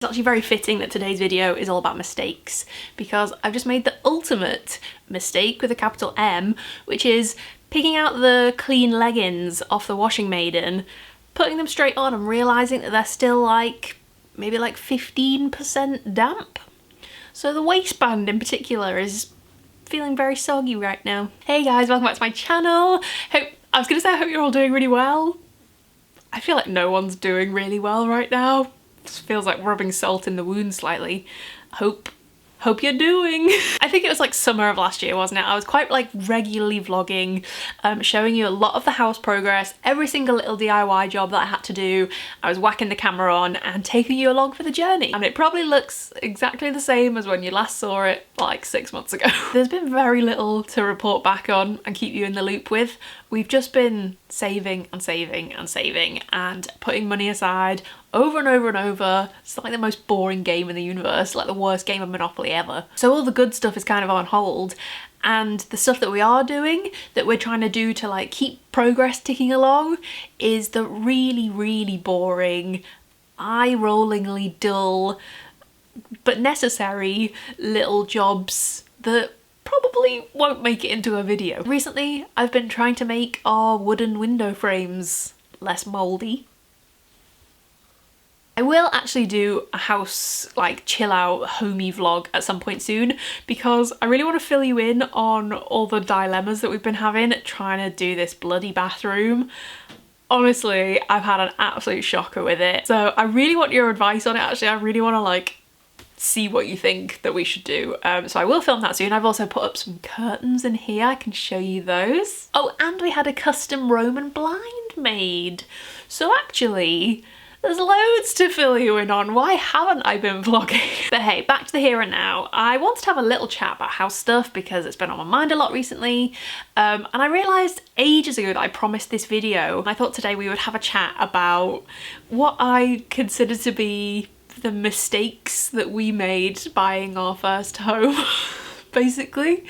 It's actually very fitting that today's video is all about mistakes, because I've just made the ultimate mistake with a capital M, which is picking out the clean leggings off the washing maiden, putting them straight on and realising that they're still maybe 15% damp. So the waistband in particular is feeling very soggy right now. Hey guys, welcome back to my channel. I hope you're all doing really well. I feel like no one's doing really well right now. Just feels like rubbing salt in the wound slightly. Hope you're doing. I think it was summer of last year, wasn't it? I was quite regularly vlogging, showing you a lot of the house progress, every single little DIY job that I had to do. I was whacking the camera on and taking you along for the journey. And it probably looks exactly the same as when you last saw it 6 months ago. There's been very little to report back on and keep you in the loop with. We've just been saving and saving and saving and putting money aside over and over and over. It's the most boring game in the universe, the worst game of Monopoly ever. So all the good stuff is kind of on hold, and the stuff that we are doing, that we're trying to do to keep progress ticking along, is the really, really boring, eye-rollingly dull, but necessary little jobs that probably won't make it into a video. Recently, I've been trying to make our wooden window frames less mouldy. I will actually do a house chill out homey vlog at some point soon, because I really want to fill you in on all the dilemmas that we've been having trying to do this bloody bathroom. Honestly, I've had an absolute shocker with it. So I really want your advice on it. Actually, I really want to see what you think that we should do. So I will film that soon. I've also put up some curtains in here. I can show you those. Oh, and we had a custom Roman blind made. So actually, there's loads to fill you in on. Why haven't I been vlogging? But hey, back to the here and now. I wanted to have a little chat about house stuff because it's been on my mind a lot recently. And I realised ages ago that I promised this video. I thought today we would have a chat about what I consider to be the mistakes that we made buying our first home. Basically.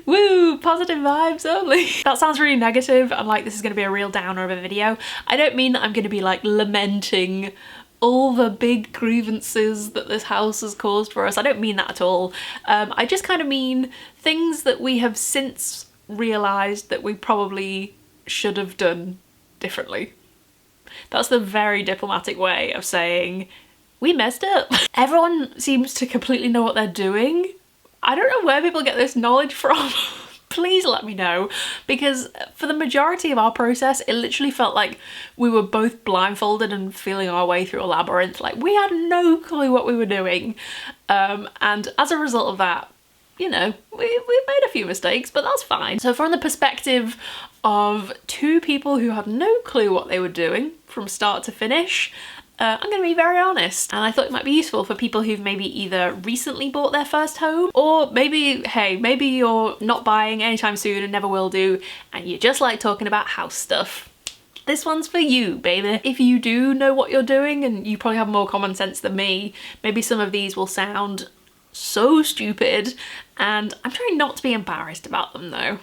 Woo! Positive vibes only. That sounds really negative and this is going to be a real downer of a video. I don't mean that I'm going to be lamenting all the big grievances that this house has caused for us. I don't mean that at all. I just kind of mean things that we have since realised that we probably should have done differently. That's the very diplomatic way of saying we messed up. Everyone seems to completely know what they're doing. I don't know where people get this knowledge from. Please let me know, because for the majority of our process, it literally felt like we were both blindfolded and feeling our way through a labyrinth. We had no clue what we were doing. And as a result of that, we made a few mistakes, but that's fine. So from the perspective of two people who had no clue what they were doing from start to finish, I'm going to be very honest, and I thought it might be useful for people who've maybe either recently bought their first home, or maybe, hey, maybe you're not buying anytime soon and never will do, and you just like talking about house stuff. This one's for you, baby. If you do know what you're doing, and you probably have more common sense than me, maybe some of these will sound so stupid, and I'm trying not to be embarrassed about them though.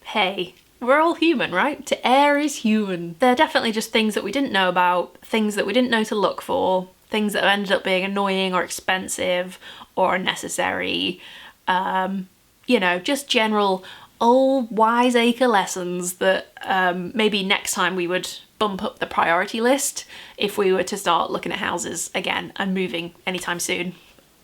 Hey. We're all human, right? To err is human. They're definitely just things that we didn't know about, things that we didn't know to look for, things that ended up being annoying or expensive or unnecessary. Just general old wiseacre lessons that maybe next time we would bump up the priority list if we were to start looking at houses again and moving anytime soon,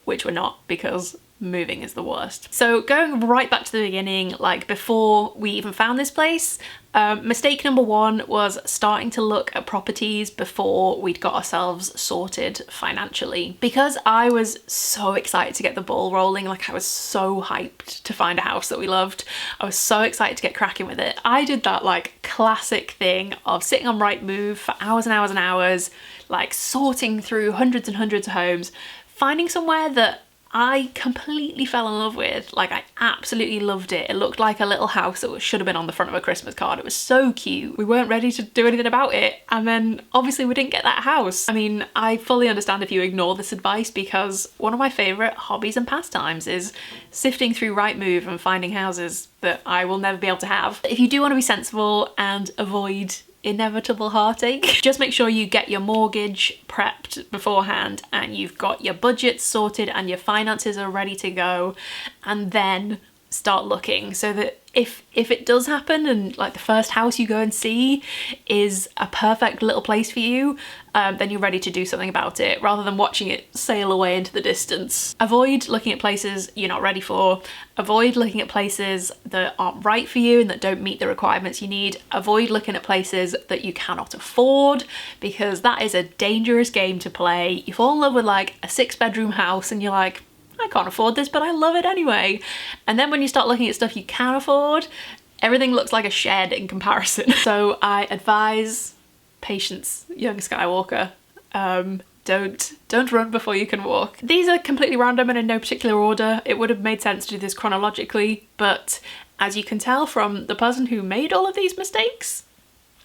which we're not, because moving is the worst. So going right back to the beginning, before we even found this place, mistake number one was starting to look at properties before we'd got ourselves sorted financially. Because I was so excited to get the ball rolling, I was so hyped to find a house that we loved. I was so excited to get cracking with it. I did that classic thing of sitting on Rightmove for hours and hours and hours, sorting through hundreds and hundreds of homes, finding somewhere that I completely fell in love with. I absolutely loved it. It looked like a little house that should have been on the front of a Christmas card. It was so cute. We weren't ready to do anything about it, and then obviously we didn't get that house. I mean, I fully understand if you ignore this advice, because one of my favourite hobbies and pastimes is sifting through Rightmove and finding houses that I will never be able to have. If you do want to be sensible and avoid inevitable heartache. Just make sure you get your mortgage prepped beforehand and you've got your budget sorted and your finances are ready to go, and then start looking, so that if it does happen and like the first house you go and see is a perfect little place for you, then you're ready to do something about it rather than watching it sail away into the distance. Avoid looking at places you're not ready for. Avoid looking at places that aren't right for you and that don't meet the requirements you need. Avoid looking at places that you cannot afford, because that is a dangerous game to play. You fall in love with like a 6-bedroom house and you're like, I can't afford this, but I love it anyway. And then when you start looking at stuff you can afford, everything looks like a shed in comparison. So I advise patience, young Skywalker. Don't run before you can walk. These are completely random and in no particular order. It would have made sense to do this chronologically, but as you can tell from the person who made all of these mistakes,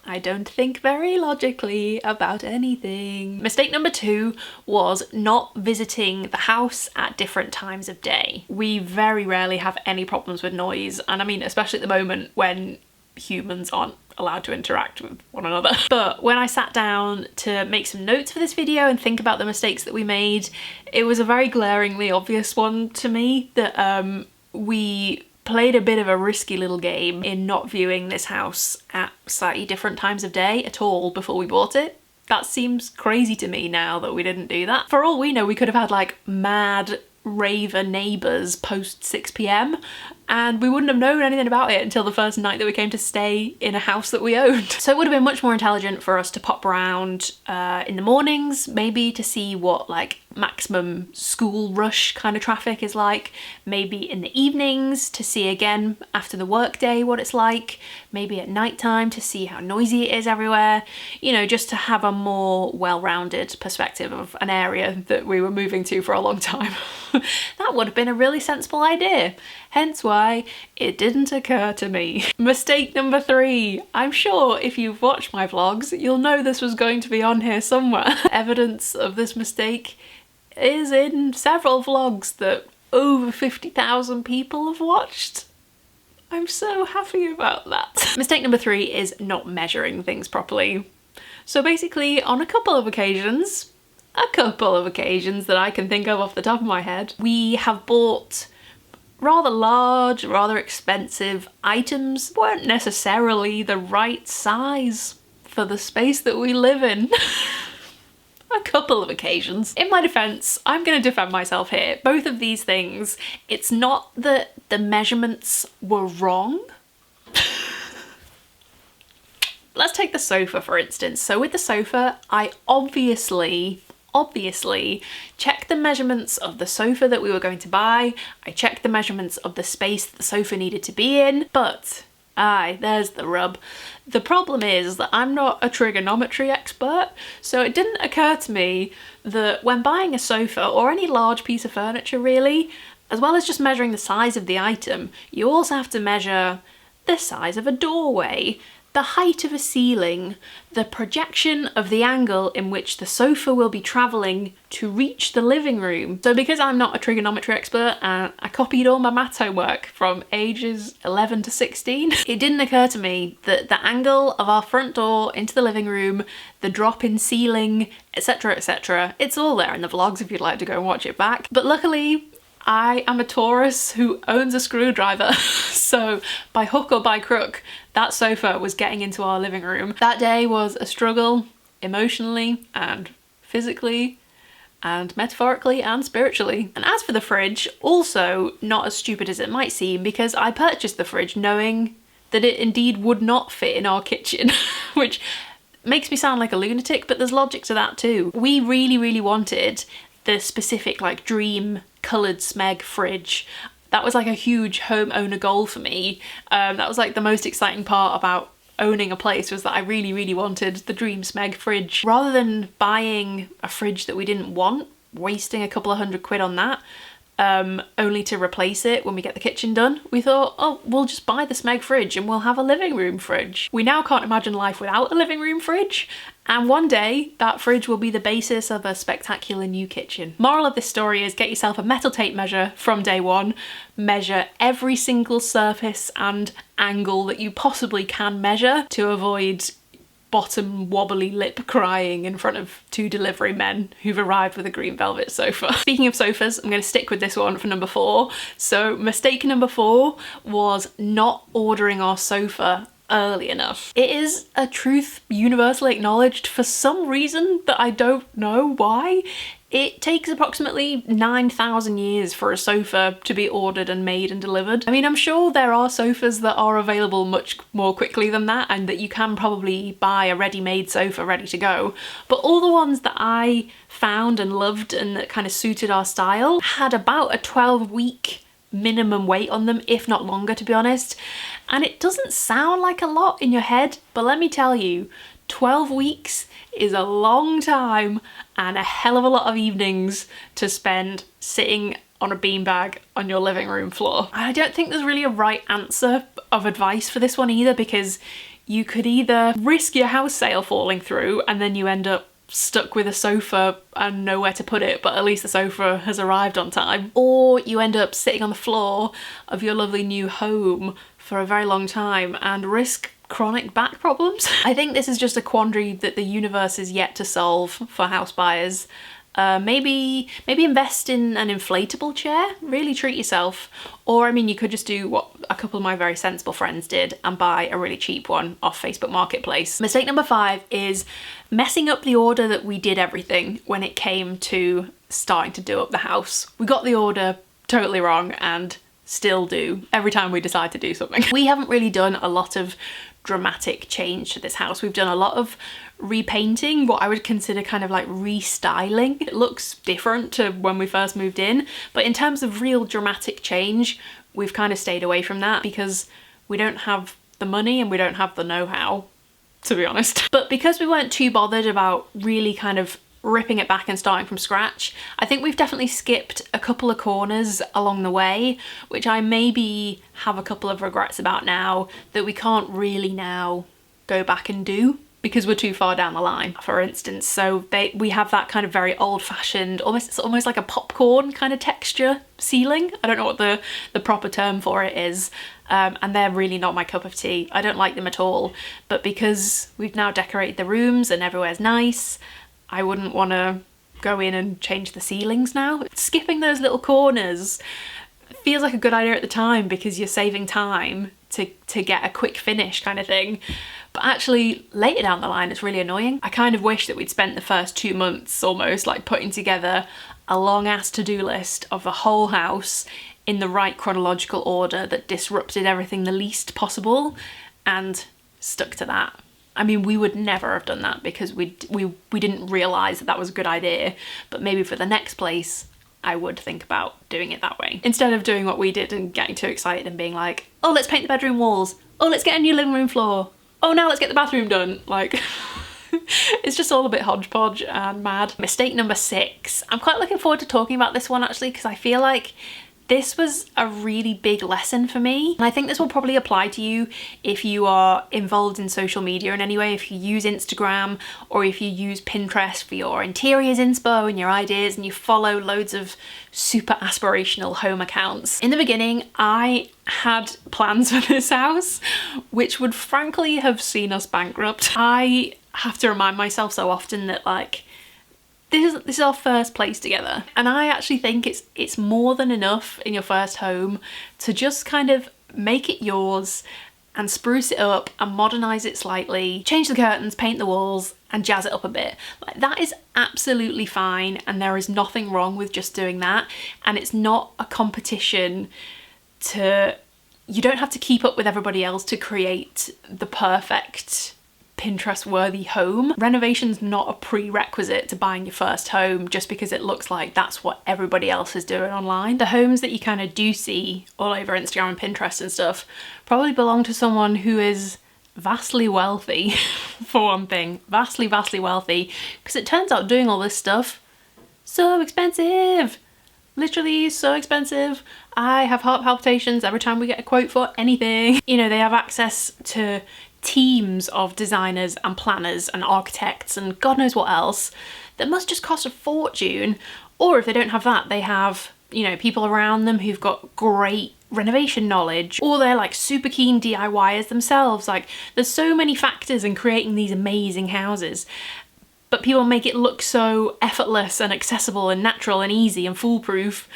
I don't think very logically about anything. Mistake number 2 was not visiting the house at different times of day. We very rarely have any problems with noise, and I mean especially at the moment when humans aren't allowed to interact with one another. But when I sat down to make some notes for this video and think about the mistakes that we made, it was a very glaringly obvious one to me that we played a bit of a risky little game in not viewing this house at slightly different times of day at all before we bought it. That seems crazy to me now that we didn't do that. For all we know, we could have had like mad raver neighbours post 6 p.m. and we wouldn't have known anything about it until the first night that we came to stay in a house that we owned. So it would have been much more intelligent for us to pop around in the mornings, maybe to see what like maximum school rush kind of traffic is like, maybe in the evenings to see again after the workday what it's like, maybe at night time to see how noisy it is everywhere, you know, just to have a more well-rounded perspective of an area that we were moving to for a long time. That would have been a really sensible idea, hence why it didn't occur to me. Mistake number 3. I'm sure if you've watched my vlogs, you'll know this was going to be on here somewhere. Evidence of this mistake is in several vlogs that over 50,000 people have watched. I'm so happy about that. Mistake number 3 is not measuring things properly. So basically, on a couple of occasions that I can think of off the top of my head, we have bought rather large, rather expensive items that weren't necessarily the right size for the space that we live in. A couple of occasions. In my defense, I'm going to defend myself here. Both of these things, it's not that the measurements were wrong. Let's take the sofa for instance. So with the sofa, I obviously checked the measurements of the sofa that we were going to buy. I checked the measurements of the space that the sofa needed to be in, but there's the rub. The problem is that I'm not a trigonometry expert, so it didn't occur to me that when buying a sofa or any large piece of furniture really, as well as just measuring the size of the item, you also have to measure the size of a doorway, the height of a ceiling, the projection of the angle in which the sofa will be travelling to reach the living room. So because I'm not a trigonometry expert and I copied all my maths homework from ages 11 to 16, it didn't occur to me that the angle of our front door into the living room, the drop in ceiling, etc, it's all there in the vlogs if you'd like to go and watch it back. But luckily, I am a Taurus who owns a screwdriver, so by hook or by crook, that sofa was getting into our living room. That day was a struggle, emotionally and physically and metaphorically and spiritually. And as for the fridge, also not as stupid as it might seem, because I purchased the fridge knowing that it indeed would not fit in our kitchen, which makes me sound like a lunatic, but there's logic to that too. We really wanted the specific like dream coloured Smeg fridge. That was like a huge homeowner goal for me. That was like the most exciting part about owning a place, was that I really wanted the dream Smeg fridge. Rather than buying a fridge that we didn't want, wasting a couple of £100 on that, only to replace it when we get the kitchen done, we thought, oh, we'll just buy the Smeg fridge and we'll have a living room fridge. We now can't imagine life without a living room fridge, and one day that fridge will be the basis of a spectacular new kitchen. Moral of this story is get yourself a metal tape measure from day one, measure every single surface and angle that you possibly can measure to avoid bottom wobbly lip crying in front of 2 delivery men who've arrived with a green velvet sofa. Speaking of sofas, I'm going to stick with this one for number 4. So mistake number 4 was not ordering our sofa early enough. It is a truth universally acknowledged for some reason that I don't know why. It takes approximately 9,000 years for a sofa to be ordered and made and delivered. I mean, I'm sure there are sofas that are available much more quickly than that and that you can probably buy a ready-made sofa ready to go. But all the ones that I found and loved and that kind of suited our style had about a 12-week minimum wait on them, if not longer, to be honest. And it doesn't sound like a lot in your head, but let me tell you, 12 weeks is a long time and a hell of a lot of evenings to spend sitting on a beanbag on your living room floor. I don't think there's really a right answer of advice for this one either, because you could either risk your house sale falling through and then you end up stuck with a sofa and nowhere to put it, but at least the sofa has arrived on time, or you end up sitting on the floor of your lovely new home for a very long time and risk chronic back problems. I think this is just a quandary that the universe is yet to solve for house buyers. Maybe invest in an inflatable chair, really treat yourself. Or I mean, you could just do what a couple of my very sensible friends did and buy a really cheap one off Facebook Marketplace. Mistake number 5 is messing up the order that we did everything when it came to starting to do up the house. We got the order totally wrong and still do every time we decide to do something. We haven't really done a lot of dramatic change to this house. We've done a lot of repainting, what I would consider kind of like restyling. It looks different to when we first moved in, but in terms of real dramatic change, we've kind of stayed away from that because we don't have the money and we don't have the know-how, to be honest. But because we weren't too bothered about really kind of ripping it back and starting from scratch, I think we've definitely skipped a couple of corners along the way, which I maybe have a couple of regrets about now that we can't really now go back and do because we're too far down the line, for instance. So we have that kind of very old-fashioned, it's almost like a popcorn kind of texture ceiling. I don't know what the proper term for it is. And they're really not my cup of tea. I don't like them at all. But because we've now decorated the rooms and everywhere's nice, I wouldn't want to go in and change the ceilings now. Skipping those little corners feels like a good idea at the time because you're saving time to get a quick finish kind of thing. But actually later down the line, it's really annoying. I kind of wish that we'd spent the first 2 months almost like putting together a long ass to-do list of the whole house in the right chronological order that disrupted everything the least possible and stuck to that. I mean, we would never have done that because we didn't realise that was a good idea, but maybe for the next place, I would think about doing it that way. Instead of doing what we did and getting too excited and being like, oh, let's paint the bedroom walls. Oh, let's get a new living room floor. Oh, now let's get the bathroom done. Like, it's just all a bit hodgepodge and mad. Mistake number 6. I'm quite looking forward to talking about this one actually because I feel like this was a really big lesson for me. And I think this will probably apply to you if you are involved in social media in any way, if you use Instagram or if you use Pinterest for your interiors inspo and your ideas and you follow loads of super aspirational home accounts. In the beginning, I had plans for this house, which would frankly have seen us bankrupt. I have to remind myself so often that like, this is our first place together, and I actually think it's more than enough in your first home to just kind of make it yours and spruce it up and modernize it slightly, change the curtains, paint the walls and jazz it up a bit. Like, that is absolutely fine and there is nothing wrong with just doing that, and it's not a competition you don't have to keep up with everybody else to create the perfect Pinterest worthy home. Renovation's not a prerequisite to buying your first home just because it looks like that's what everybody else is doing online. The homes that you kind of do see all over Instagram and Pinterest and stuff probably belong to someone who is vastly wealthy, for one thing. Vastly wealthy, because it turns out doing all this stuff so expensive. Literally so expensive. I have heart palpitations every time we get a quote for anything. You know, they have access to teams of designers and planners and architects and God knows what else that must just cost a fortune. Or if they don't have that, they have, you know, people around them who've got great renovation knowledge, or they're like super keen DIYers themselves. Like, there's so many factors in creating these amazing houses, but people make it look so effortless and accessible and natural and easy and foolproof.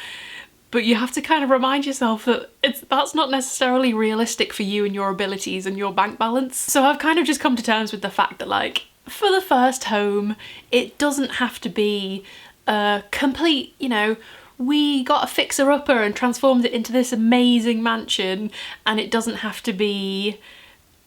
But you have to kind of remind yourself that that's not necessarily realistic for you and your abilities and your bank balance. So I've kind of just come to terms with the fact that, like, for the first home, it doesn't have to be a complete, you know, we got a fixer-upper and transformed it into this amazing mansion, and it doesn't have to be,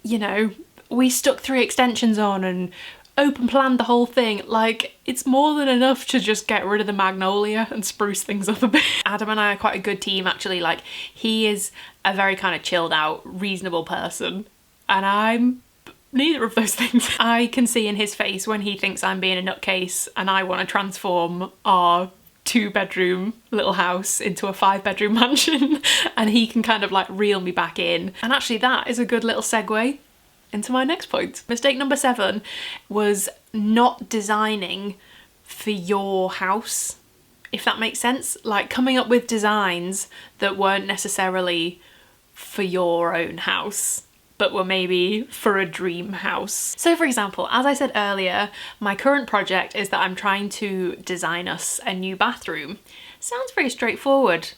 you know, we stuck 3 extensions on and open planned the whole thing. Like, it's more than enough to just get rid of the magnolia and spruce things up a bit. Adam and I are quite a good team, actually. Like, he is a very kind of chilled out, reasonable person, and I'm neither of those things. I can see in his face when he thinks I'm being a nutcase and I want to transform our 2-bedroom little house into a 5-bedroom mansion, and he can kind of like reel me back in. And actually that is a good little segue into my next point. Mistake number 7 was not designing for your house, if that makes sense. Like, coming up with designs that weren't necessarily for your own house, but were maybe for a dream house. So for example, as I said earlier, my current project is that I'm trying to design us a new bathroom. Sounds very straightforward.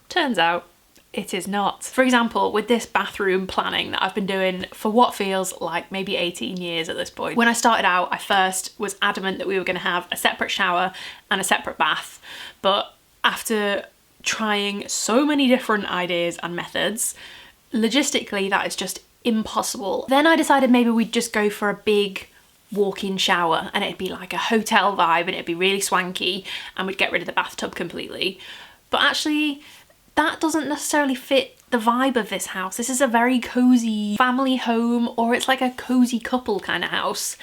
Turns out it is not. For example, with this bathroom planning that I've been doing for what feels like maybe 18 years at this point. When I started out, I first was adamant that we were going to have a separate shower and a separate bath, but after trying so many different ideas and methods, logistically that is just impossible. Then I decided maybe we'd just go for a big walk-in shower, and it'd be like a hotel vibe and it'd be really swanky, and we'd get rid of the bathtub completely. But actually, that doesn't necessarily fit the vibe of this house. This is a very cozy family home, or it's like a cozy couple kind of house.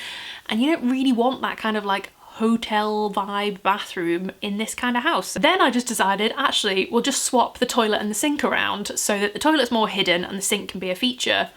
And you don't really want that kind of like hotel vibe bathroom in this kind of house. Then I just decided, actually, we'll just swap the toilet and the sink around so that the toilet's more hidden and the sink can be a feature.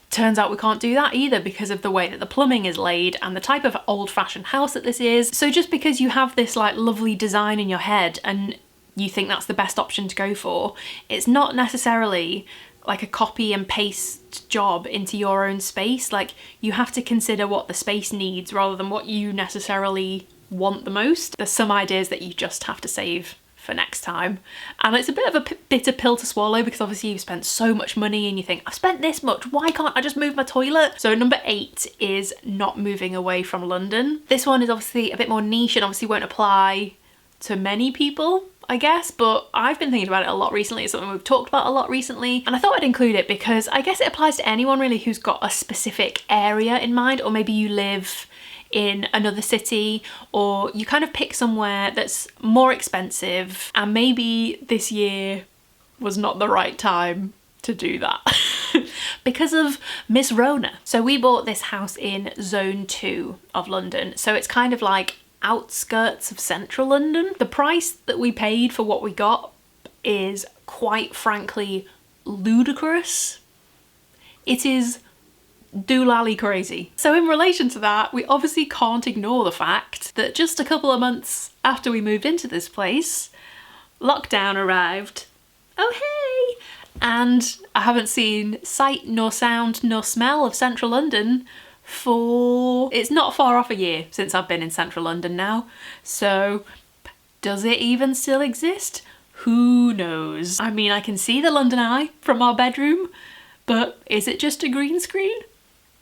Turns out we can't do that either because of the way that the plumbing is laid and the type of old-fashioned house that this is. So just because you have this like lovely design in your head and you think that's the best option to go for, it's not necessarily like a copy and paste job into your own space. Like, you have to consider what the space needs rather than what you necessarily want the most. There's some ideas that you just have to save for next time, and it's a bit of a bitter pill to swallow because obviously you've spent so much money and you think, I've spent this much, why can't I just move my toilet? So number 8 is not moving away from London. This one is obviously a bit more niche and obviously won't apply to many people, I guess, but I've been thinking about it a lot recently. It's something we've talked about a lot recently, and I thought I'd include it because I guess it applies to anyone really who's got a specific area in mind, or maybe you live in another city, or you kind of pick somewhere that's more expensive, and maybe this year was not the right time to do that because of Miss Rona. So we bought this house in Zone 2 of London, so it's kind of like outskirts of central London. The price that we paid for what we got is quite frankly ludicrous. It is doolally crazy. So in relation to that, we obviously can't ignore the fact that just a couple of months after we moved into this place, lockdown arrived. Oh hey! And I haven't seen sight nor sound nor smell of central London for, it's not far off a year since I've been in central London now. So does it even still exist? Who knows? I mean, I can see the London Eye from our bedroom, but is it just a green screen?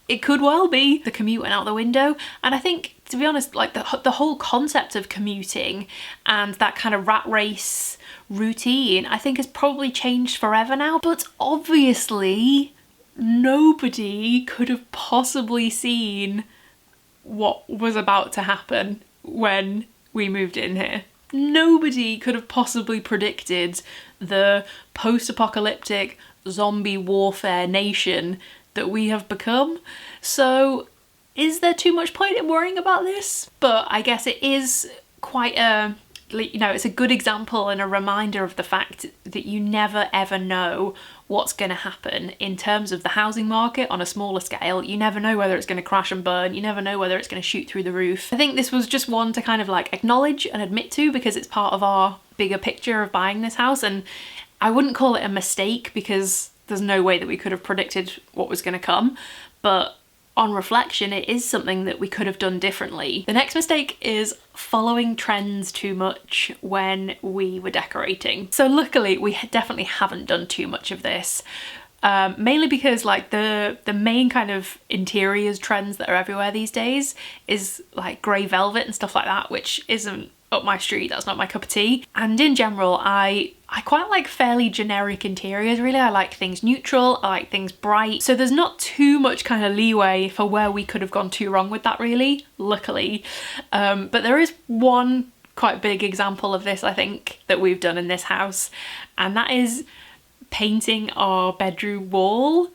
It could well be. The commute went out the window, and I think, to be honest, like the whole concept of commuting and that kind of rat race routine, I think has probably changed forever now. But obviously nobody could have possibly seen what was about to happen when we moved in here. Nobody could have possibly predicted the post-apocalyptic zombie warfare nation that we have become. So is there too much point in worrying about this? But I guess it is quite a, you know, it's a good example and a reminder of the fact that you never ever know what's going to happen in terms of the housing market on a smaller scale. You never know whether it's going to crash and burn. You never know whether it's going to shoot through the roof. I think this was just one to kind of like acknowledge and admit to, because it's part of our bigger picture of buying this house. And I wouldn't call it a mistake because there's no way that we could have predicted what was going to come, but on reflection, it is something that we could have done differently. The next mistake is following trends too much when we were decorating. So luckily, we definitely haven't done too much of this. Mainly because like the main kind of interiors trends that are everywhere these days is like grey velvet and stuff like that, which isn't up my street. That's not my cup of tea. And in general, I quite like fairly generic interiors, really. I like things neutral, I like things bright. So there's not too much kind of leeway for where we could have gone too wrong with that, really, luckily. But there is one quite big example of this, I think, that we've done in this house, and that is painting our bedroom wall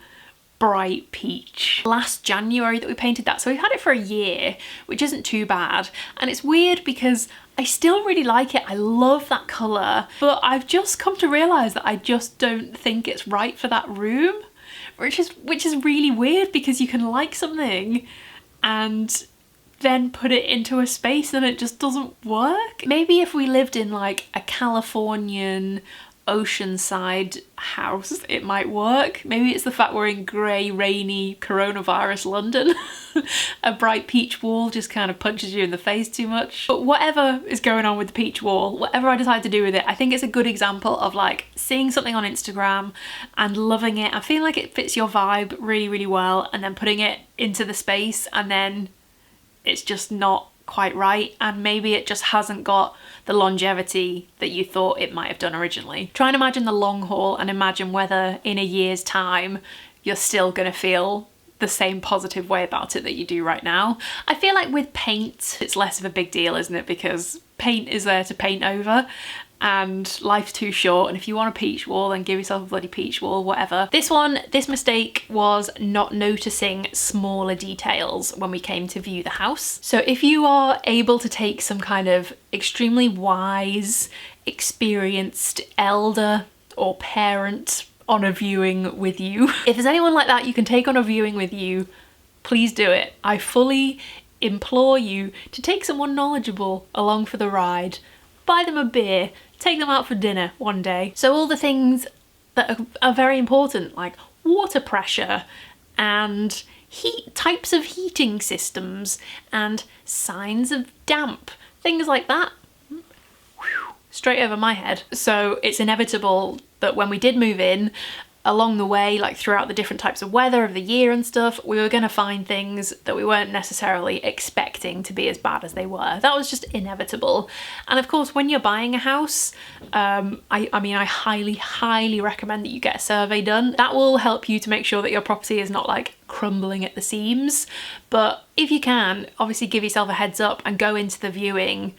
bright peach. Last January that we painted that, so we've had it for a year, which isn't too bad. And it's weird because I still really like it. I love that colour, but I've just come to realise that I just don't think it's right for that room, which is really weird because you can like something and then put it into a space and it just doesn't work. Maybe if we lived in like a Californian oceanside house, it might work. Maybe it's the fact we're in grey, rainy, coronavirus London. A bright peach wall just kind of punches you in the face too much. But whatever is going on with the peach wall, whatever I decide to do with it, I think it's a good example of like seeing something on Instagram and loving it and feeling like it fits your vibe really, really well, and then putting it into the space and then it's just not quite right, and maybe it just hasn't got the longevity that you thought it might have done originally. Try and imagine the long haul and imagine whether in a year's time you're still gonna feel the same positive way about it that you do right now. I feel like with paint, it's less of a big deal, isn't it? Because paint is there to paint over and life's too short, and if you want a peach wall, then give yourself a bloody peach wall, whatever. This mistake was not noticing smaller details when we came to view the house. So if you are able to take some kind of extremely wise, experienced elder or parent on a viewing with you, if there's anyone like that you can take on a viewing with you, please do it. I fully implore you to take someone knowledgeable along for the ride. Buy them a beer, take them out for dinner one day. So all the things that are very important, like water pressure and types of heating systems and signs of damp, things like that, straight over my head. So it's inevitable that when we did move in, along the way, like throughout the different types of weather of the year and stuff, we were going to find things that we weren't necessarily expecting to be as bad as they were. That was just inevitable. And of course, when you're buying a house, I mean, I highly recommend that you get a survey done. That will help you to make sure that your property is not like crumbling at the seams. But if you can, obviously give yourself a heads up and go into the viewing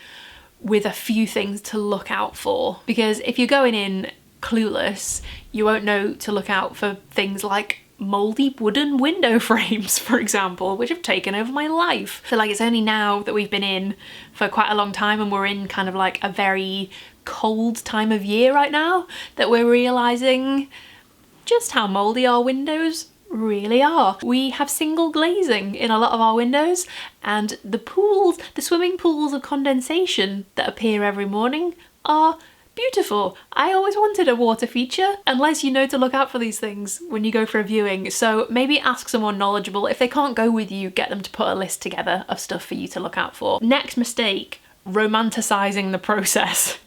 with a few things to look out for. Because if you're going in clueless, you won't know to look out for things like mouldy wooden window frames, for example, which have taken over my life. I feel like it's only now that we've been in for quite a long time and we're in kind of like a very cold time of year right now that we're realising just how mouldy our windows really are. We have single glazing in a lot of our windows, and the swimming pools of condensation that appear every morning are beautiful. I always wanted a water feature, unless you know to look out for these things when you go for a viewing. So maybe ask someone knowledgeable. If they can't go with you, get them to put a list together of stuff for you to look out for. Next mistake, romanticising the process.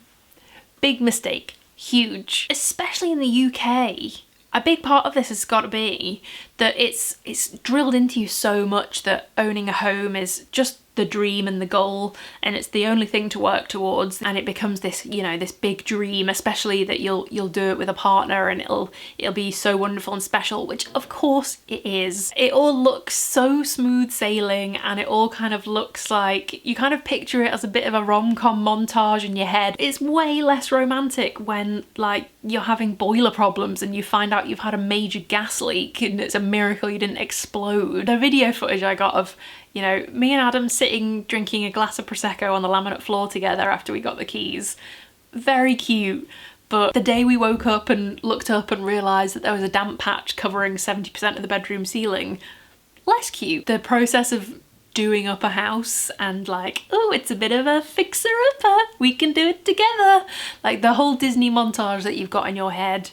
Big mistake, huge, especially in the UK. A big part of this has got to be that it's drilled into you so much that owning a home is just the dream and the goal, and it's the only thing to work towards, and it becomes this, you know, this big dream, especially that you'll do it with a partner and it'll be so wonderful and special, which of course it is. It all looks so smooth sailing, and it all kind of looks like you kind of picture it as a bit of a rom-com montage in your head. It's way less romantic when like you're having boiler problems and you find out you've had a major gas leak and it's a miracle you didn't explode. The video footage I got of, you know, me and Adam sitting drinking a glass of Prosecco on the laminate floor together after we got the keys. Very cute. But the day we woke up and looked up and realised that there was a damp patch covering 70% of the bedroom ceiling, less cute. The process of doing up a house and like, oh, it's a bit of a fixer-upper, we can do it together. Like the whole Disney montage that you've got in your head,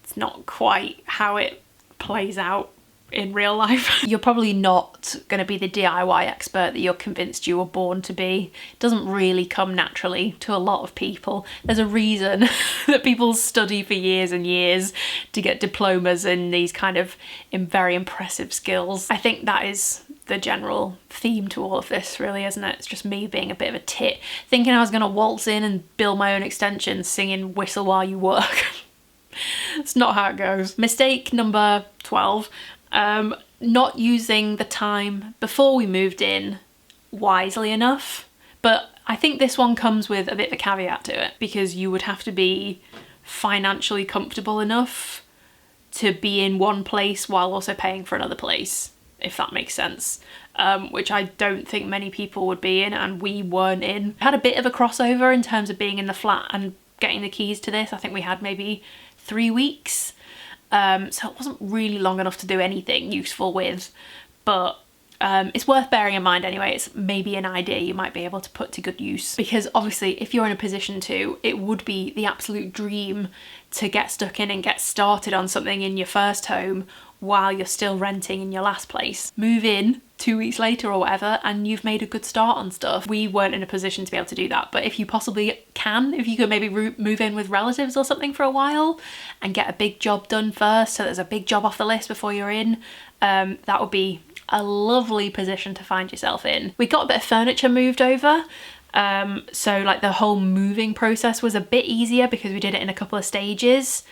it's not quite how it plays out in real life. You're probably not going to be the DIY expert that you're convinced you were born to be. It doesn't really come naturally to a lot of people. There's a reason that people study for years and years to get diplomas in these kind of very impressive skills. I think that is the general theme to all of this, really, isn't it? It's just me being a bit of a tit, thinking I was going to waltz in and build my own extensions, singing Whistle While You Work. It's not how it goes. Mistake number 12. Not using the time before we moved in wisely enough. But I think this one comes with a bit of a caveat to it, because you would have to be financially comfortable enough to be in one place while also paying for another place, if that makes sense, which I don't think many people would be in, and we weren't in. Had a bit of a crossover in terms of being in the flat and getting the keys to this. I think we had maybe 3 weeks. So it wasn't really long enough to do anything useful with, but it's worth bearing in mind anyway. It's maybe an idea you might be able to put to good use, because obviously if you're in a position to, it would be the absolute dream to get stuck in and get started on something in your first home while you're still renting in your last place. Move in 2 weeks later or whatever and you've made a good start on stuff. We weren't in a position to be able to do that, but if you possibly can, if you could maybe move in with relatives or something for a while and get a big job done first, so there's a big job off the list before you're in, that would be a lovely position to find yourself in. We got a bit of furniture moved over, so like the whole moving process was a bit easier because we did it in a couple of stages.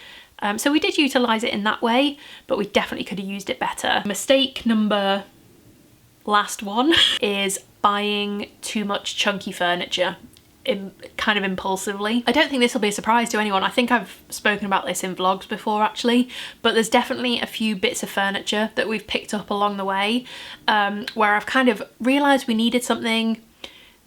So we did utilise it in that way, but we definitely could have used it better. Mistake number last one is buying too much chunky furniture kind of impulsively. I don't think this will be a surprise to anyone. I think I've spoken about this in vlogs before actually, but there's definitely a few bits of furniture that we've picked up along the way where I've kind of realised we needed something,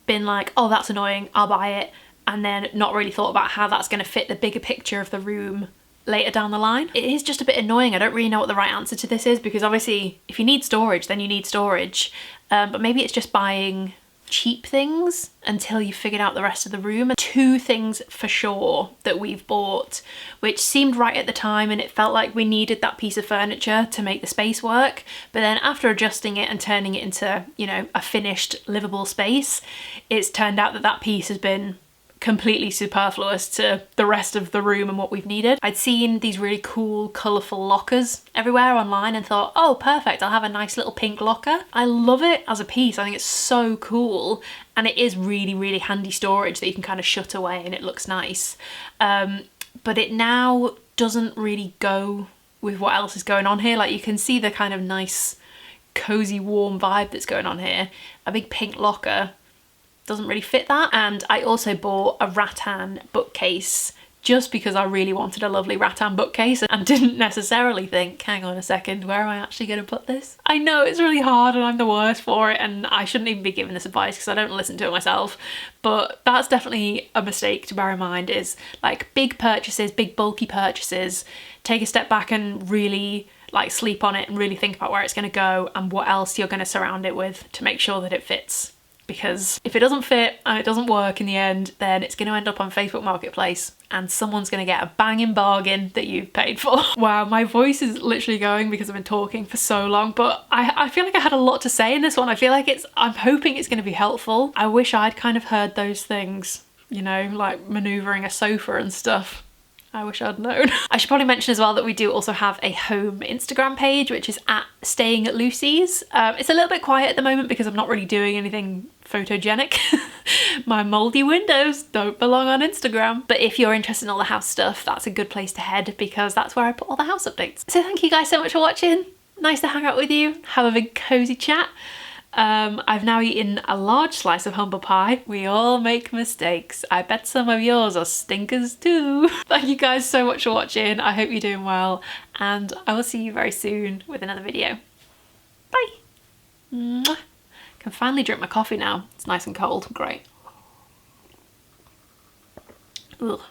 been like, oh, that's annoying, I'll buy it, and then not really thought about how that's going to fit the bigger picture of the room later down the line. It is just a bit annoying. I don't really know what the right answer to this is, because obviously if you need storage, then you need storage, but maybe it's just buying cheap things until you figured out the rest of the room. 2 things for sure that we've bought which seemed right at the time and it felt like we needed that piece of furniture to make the space work, but then after adjusting it and turning it into, you know, a finished livable space, it's turned out that that piece has been completely superfluous to the rest of the room and what we've needed. I'd seen these really cool colourful lockers everywhere online and thought, oh perfect, I'll have a nice little pink locker. I love it as a piece. I think it's so cool, and it is really, really handy storage that you can kind of shut away and it looks nice. But it now doesn't really go with what else is going on here. Like you can see the kind of nice cozy warm vibe that's going on here. A big pink locker doesn't really fit that. And I also bought a rattan bookcase just because I really wanted a lovely rattan bookcase and didn't necessarily think, hang on a second, where am I actually going to put this? I know it's really hard and I'm the worst for it and I shouldn't even be giving this advice because I don't listen to it myself, but that's definitely a mistake to bear in mind, is like big purchases, big bulky purchases, take a step back and really like sleep on it and really think about where it's going to go and what else you're going to surround it with to make sure that it fits. Because if it doesn't fit and it doesn't work in the end, then it's going to end up on Facebook Marketplace and someone's going to get a banging bargain that you've paid for. Wow, my voice is literally going because I've been talking for so long, but I feel like I had a lot to say in this one. I feel like I'm hoping it's going to be helpful. I wish I'd kind of heard those things, you know, like manoeuvring a sofa and stuff. I wish I'd known. I should probably mention as well that we do also have a home Instagram page, which is at Staying at Lucy's. It's a little bit quiet at the moment because I'm not really doing anything photogenic. My mouldy windows don't belong on Instagram. But if you're interested in all the house stuff, that's a good place to head because that's where I put all the house updates. So thank you guys so much for watching. Nice to hang out with you, have a big cozy chat. I've now eaten a large slice of humble pie. We all make mistakes. I bet some of yours are stinkers too. Thank you guys so much for watching. I hope you're doing well and I will see you very soon with another video. Bye. Mwah. Can finally drink my coffee now. It's nice and cold. Great. Ugh.